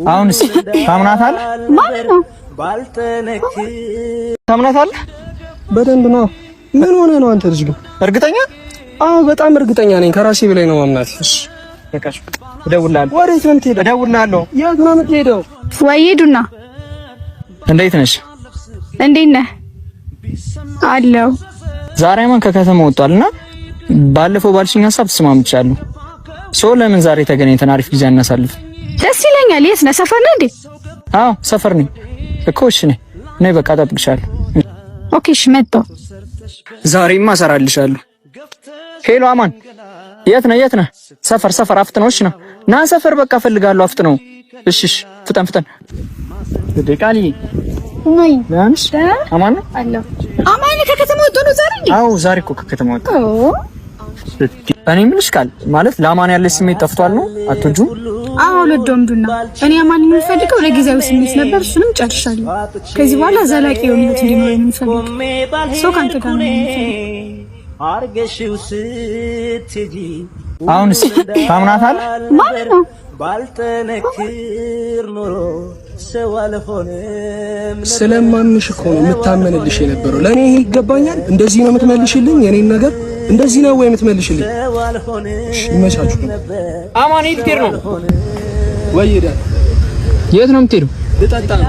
አሁንስ ታምናታለህ? ማለት ነው ታምናታለህ? በደንብ ነው። ምን ሆነ ነው አንተ ልጅ ግን? እርግጠኛ? አዎ በጣም እርግጠኛ ነኝ። ከራሴ በላይ ነው ማምናት። እሺ በቃሽ፣ እደውልልሃለሁ። ወዴት ነው የምትሄደው? እደውልልሃለሁ። የት ነው የምትሄደው? ወይ ሄዱና። እንዴት ነሽ? እንዴት ነህ? አለሁ። ዛሬ ማን ከከተማ ወጣልና ባለፈው ባልሽኝ ሐሳብ ተስማምቻለሁ። ለምን ዛሬ ተገናኝተን አሪፍ ጊዜ እናሳልፍ? ደስ ይለኛል። የት ነህ? ሰፈር ነህ እንዴ? አዎ ሰፈር ነኝ እኮ። እሺ ነይ በቃ እጠብቅሻለሁ። ኦኬ እሺ መጣሁ። ዛሬማ እሰራልሻለሁ። ሄሎ አማን፣ የት ነህ? ሰፈር አፍጥነው። እሺ ና ሰፈር በቃ እፈልጋለሁ። አፍጥነው። እሺ ፍጠን ቃሊ ነይ ያንስ አማን አለሁ። አማን ከከተማ ወጣ ነው ዛሬ? አዎ ዛሬ እኮ ከከተማ ወጣ። እኔ የምልሽ ቃል ማለት ለአማን ያለሽ ስሜት ጠፍቷል ነው? አትወጂውም? አዎ ለዶም ዱና እኔ አማን የምፈልገው ለጊዜያዊ ስሜት ነበር፣ እሱንም ጨርሻለሁ። ከዚህ በኋላ ዘላቂ የሆነ ህይወት እንዲኖር የምፈልገው ሰው ካንተ ጋር ነው የምፈልገው። አሁንስ ታምናታለህ? ማለት ነው ባልተነክር ኖሮ ሰው አልሆነም። ስለማምንሽ እኮ ነው የምታመንልሽ የነበረው። ለኔ ይሄ ይገባኛል። እንደዚህ ነው የምትመልሽልኝ? የኔን ነገር እንደዚህ ነው ወይ የምትመልሽልኝ? ይመቻችሁ። አማን የት ልትሄድ ነው? ወይ ሄዳ የት ነው የምትሄደው? ልጠጣ ነው።